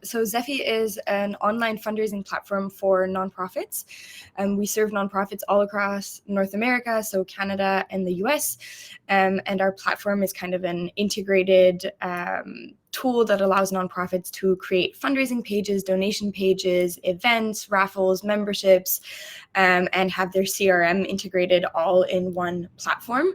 So Zeffy is an online fundraising platform for nonprofits. We serve nonprofits all across North America, so Canada and the US. And our platform is kind of an integrated tool that allows nonprofits to create fundraising pages, donation pages, events, raffles, memberships, and have their CRM integrated all in one platform.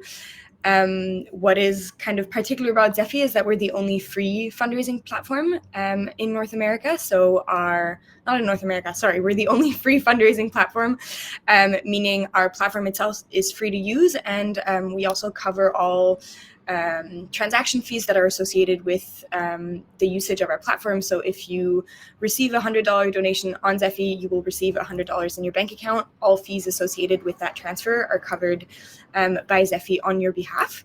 What is kind of particular about Zeffy is that we're the only free fundraising platform in North America. So not in North America, sorry, we're the only free fundraising platform, meaning our platform itself is free to use. And we also cover all transaction fees that are associated with the usage of our platform. So if you receive a $100 donation on Zeffy, you will receive $100 in your bank account. All fees associated with that transfer are covered by Zeffy on your behalf.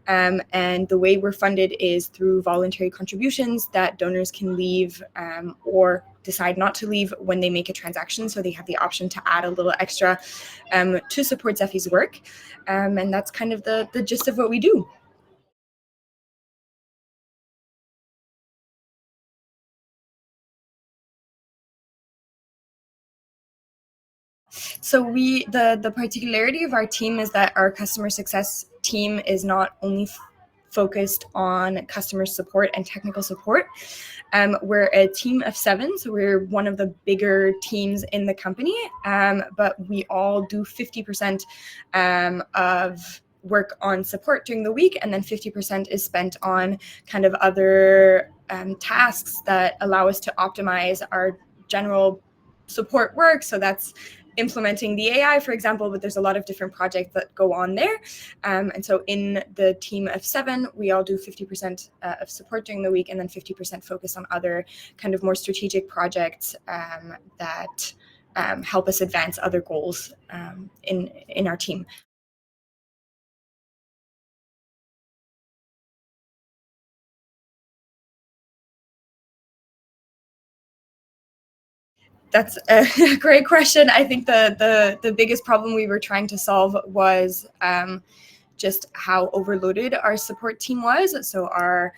And the way we're funded is through voluntary contributions that donors can leave or decide not to leave when they make a transaction. So they have the option to add a little extra to support Zeffy's work. And that's kind of the gist of what we do. So the particularity of our team is that our customer success team is not only focused on customer support and technical support. We're a team of 7, so we're one of the bigger teams in the company, but we all do 50% of work on support during the week, and then 50% is spent on kind of other tasks that allow us to optimize our general support work. So that's implementing the AI, for example, but there's a lot of different projects that go on there. And so in the team of 7, we all do 50% of support during the week, and then 50% focus on other kind of more strategic projects that help us advance other goals in our team. That's a great question. I think the biggest problem we were trying to solve was just how overloaded our support team was. So our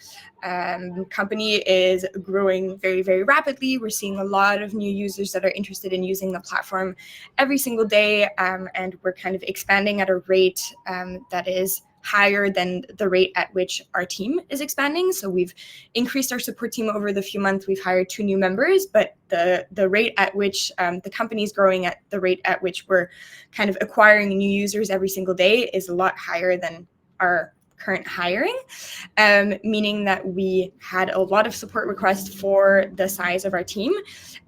company is growing very, very rapidly. We're seeing a lot of new users that are interested in using the platform every single day, and we're kind of expanding at a rate that is higher than the rate at which our team is expanding. So we've increased our support team over the few months. We've hired 2 new members, but the rate at which the company is growing, at the rate at which we're kind of acquiring new users every single day, is a lot higher than our current hiring, meaning that we had a lot of support requests for the size of our team.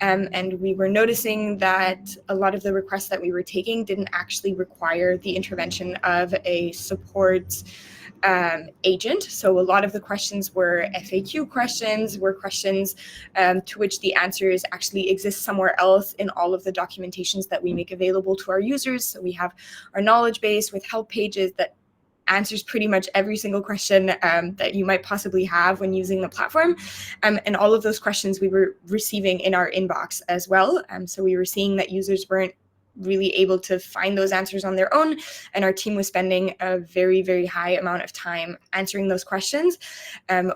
And we were noticing that a lot of the requests that we were taking didn't actually require the intervention of a support agent. So a lot of the questions were FAQ questions, were questions to which the answers actually exist somewhere else in all of the documentations that we make available to our users. So we have our knowledge base with help pages that answers pretty much every single question that you might possibly have when using the platform. And all of those questions we were receiving in our inbox as well. So we were seeing that users weren't really able to find those answers on their own, and our team was spending a very, very high amount of time answering those questions,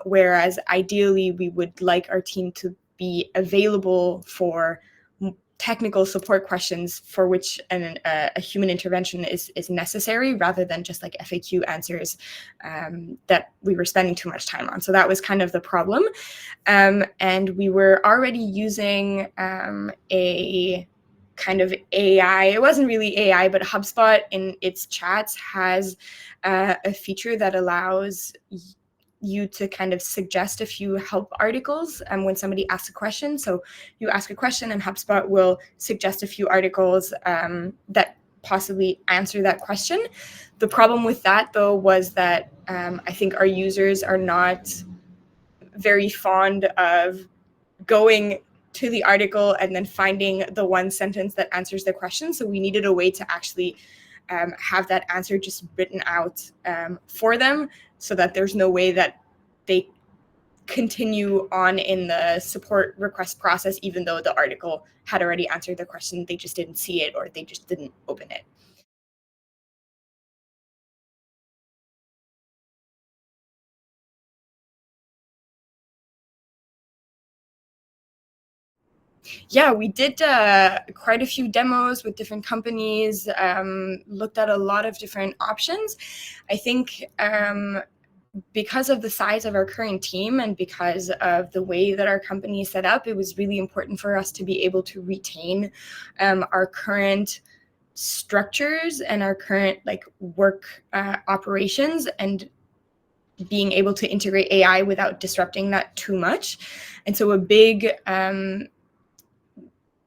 whereas ideally we would like our team to be available for technical support questions for which a human intervention is necessary, rather than just like FAQ answers that we were spending too much time on. So that was kind of the problem. And we were already using a kind of AI. It wasn't really AI, but HubSpot in its chats has a feature that allows you to kind of suggest a few help articles when somebody asks a question. So you ask a question and HubSpot will suggest a few articles that possibly answer that question. The problem with that, though, was that I think our users are not very fond of going to the article and then finding the one sentence that answers the question. So we needed a way to actually have that answer just written out for them, so that there's no way that they continue on in the support request process, even though the article had already answered the question. They just didn't see it, or they just didn't open it. Yeah, we did quite a few demos with different companies, looked at a lot of different options. I think because of the size of our current team and because of the way that our company is set up, it was really important for us to be able to retain our current structures and our current like work operations, and being able to integrate AI without disrupting that too much. And so a big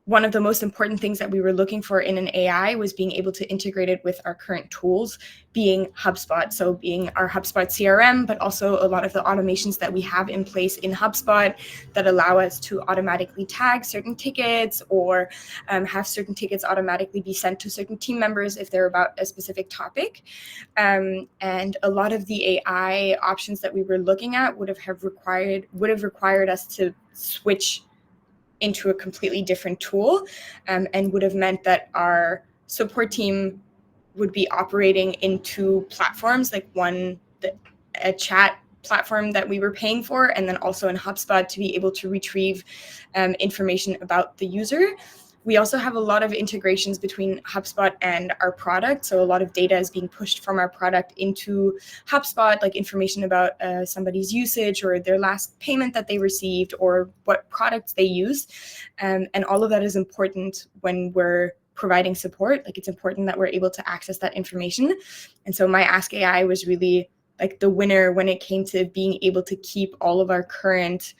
one of the most important things that we were looking for in an AI was being able to integrate it with our current tools, being HubSpot. So being our HubSpot CRM, but also a lot of the automations that we have in place in HubSpot that allow us to automatically tag certain tickets, or have certain tickets automatically be sent to certain team members if they're about a specific topic. And a lot of the AI options that we were looking at would have required us to switch into a completely different tool, and would have meant that our support team would be operating in two platforms, like a chat platform that we were paying for, and then also in HubSpot to be able to retrieve information about the user. We also have a lot of integrations between HubSpot and our product. So a lot of data is being pushed from our product into HubSpot, like information about somebody's usage or their last payment that they received or what products they use. And all of that is important when we're providing support. Like, it's important that we're able to access that information. And so My AskAI was really like the winner when it came to being able to keep all of our current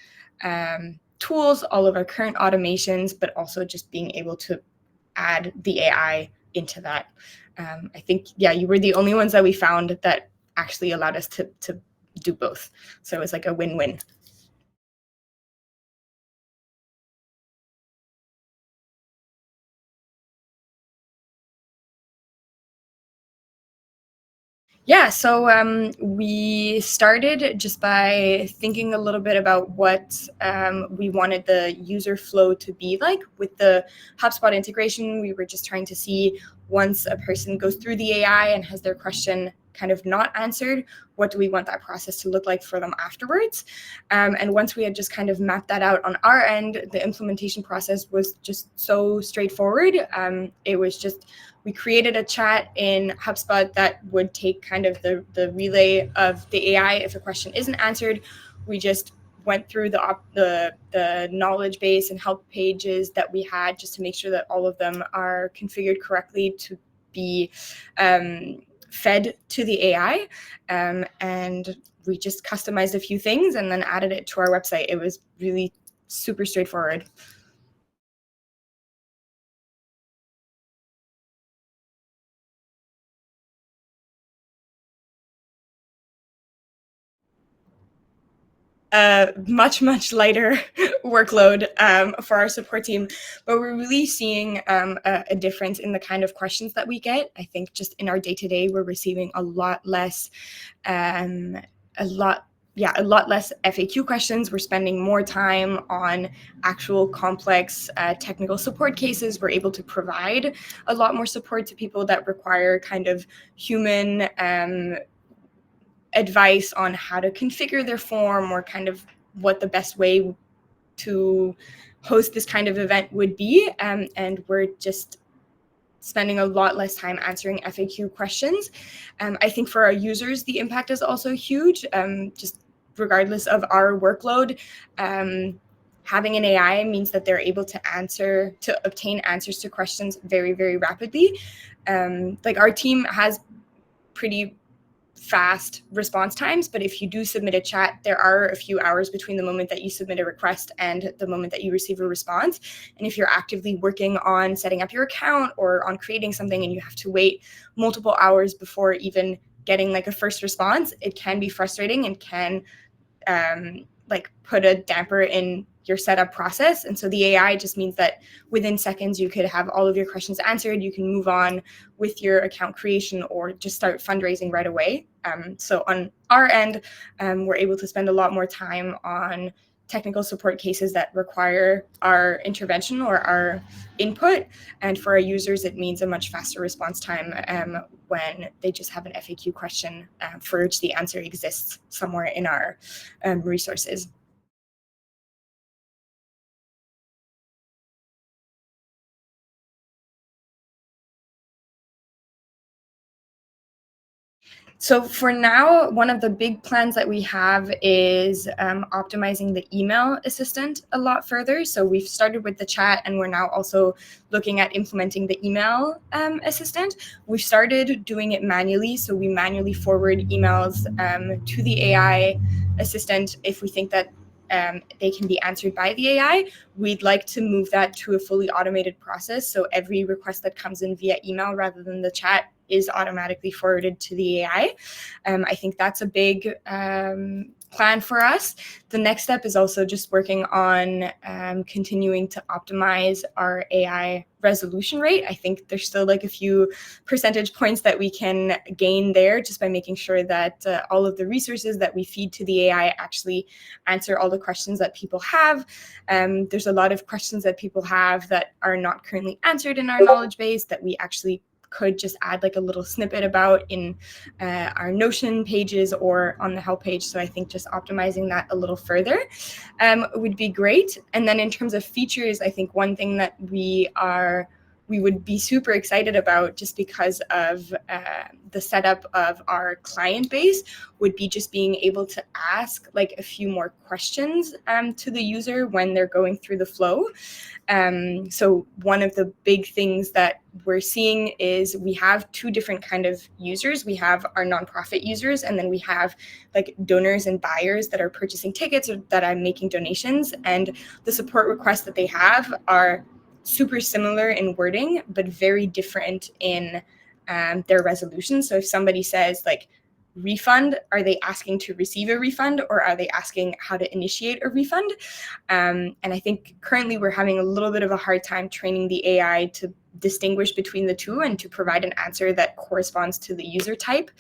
tools, all of our current automations, but also just being able to add the AI into that. I think, yeah, you were the only ones that we found that actually allowed us to do both. So it was like a win-win. Yeah, so we started just by thinking a little bit about what we wanted the user flow to be like. With the HubSpot integration, we were just trying to see, once a person goes through the AI and has their question kind of not answered, what do we want that process to look like for them afterwards? And once we had just kind of mapped that out on our end, the implementation process was just so straightforward. It was just, we created a chat in HubSpot that would take kind of the relay of the AI. If a question isn't answered, we just went through the knowledge base and help pages that we had, just to make sure that all of them are configured correctly to be fed to the AI. And we just customized a few things and then added it to our website. It was really super straightforward. Much lighter workload for our support team, but we're really seeing a difference in the kind of questions that we get. I think just in our day-to-day, we're receiving a lot less, a lot a lot less FAQ questions. We're spending more time on actual complex technical support cases. We're able to provide a lot more support to people that require kind of human advice on how to configure their form, or kind of what the best way to host this kind of event would be. And we're just spending a lot less time answering FAQ questions. I think for our users, the impact is also huge. Just regardless of our workload, having an AI means that they're able to obtain answers to questions very rapidly. Like, our team has pretty fast response times, but if you do submit a chat, there are a few hours between the moment that you submit a request and the moment that you receive a response. And if you're actively working on setting up your account or on creating something and you have to wait multiple hours before even getting like a first response, it can be frustrating and can like put a damper in your setup process. And so the AI just means that within seconds you could have all of your questions answered. You can move on with your account creation or just start fundraising right away. So on our end, we're able to spend a lot more time on technical support cases that require our intervention or our input. And for our users, it means a much faster response time when they just have an FAQ question for which the answer exists somewhere in our resources. So for now, one of the big plans that we have is optimizing the email assistant a lot further. So we've started with the chat, and we're now also looking at implementing the email assistant. We've started doing it manually. So we manually forward emails to the AI assistant if we think that they can be answered by the AI. We'd like to move that to a fully automated process. So every request that comes in via email rather than the chat is automatically forwarded to the AI. I think that's a big plan for us. The next step is also just working on continuing to optimize our AI resolution rate. I think there's still like a few percentage points that we can gain there just by making sure that all of the resources that we feed to the AI actually answer all the questions that people have. There's a lot of questions that people have that are not currently answered in our knowledge base that we actually could just add like a little snippet about in our Notion pages or on the help page. So I think just optimizing that a little further would be great. And then in terms of features, I think one thing that we would be super excited about just because of the setup of our client base would be just being able to ask like a few more questions to the user when they're going through the flow. So one of the big things that we're seeing is we have two different kind of users. We have our nonprofit users, and then we have like donors and buyers that are purchasing tickets or that are making donations. And the support requests that they have are super similar in wording, but very different in their resolution. So if somebody says like refund, are they asking to receive a refund, or are they asking how to initiate a refund? And I think currently we're having a little bit of a hard time training the AI to distinguish between the two and to provide an answer that corresponds to the user type.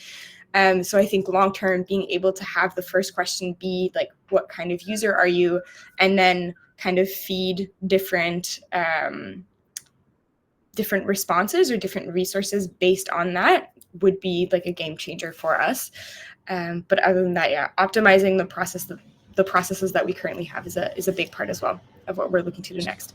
So I think long term, being able to have the first question be like, what kind of user are you? And then kind of feed different different responses or different resources based on that would be like a game changer for us. But other than that, yeah, optimizing the processes that we currently have is a big part as well of what we're looking to do next.